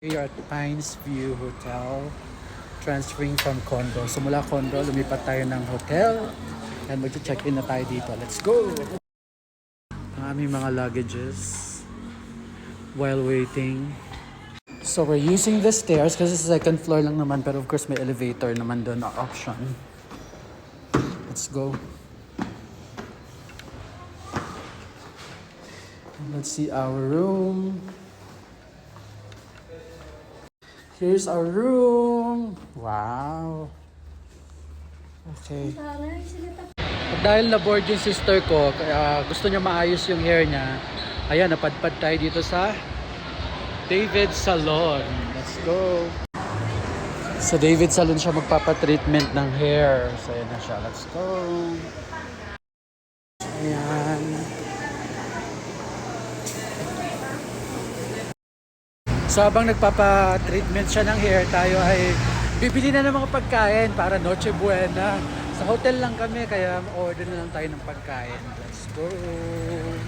We are at Pines View Hotel, transferring from condo. So mula condo, lumipat tayo ng hotel and mag-check-in na tayo dito. Let's go! Ang aming mga luggages while waiting. So we're using the stairs kasi sa second floor lang naman, pero of course may elevator naman doon na option. Let's go. Let's see our room. Here's our room. Wow. Okay. At dahil na-bored yung sister ko, kaya gusto niya maayos yung hair niya, ayan, napadpad tayo dito sa David Salon. Let's go. Sa David Salon siya magpapatreatment ng hair. So ayan na siya. Let's go. Ayan. So habang nagpapa-treatment siya ng hair, tayo ay bibili na ng mga pagkain para Noche Buena. Sa hotel lang kami, kaya order na lang tayo ng pagkain. Let's go!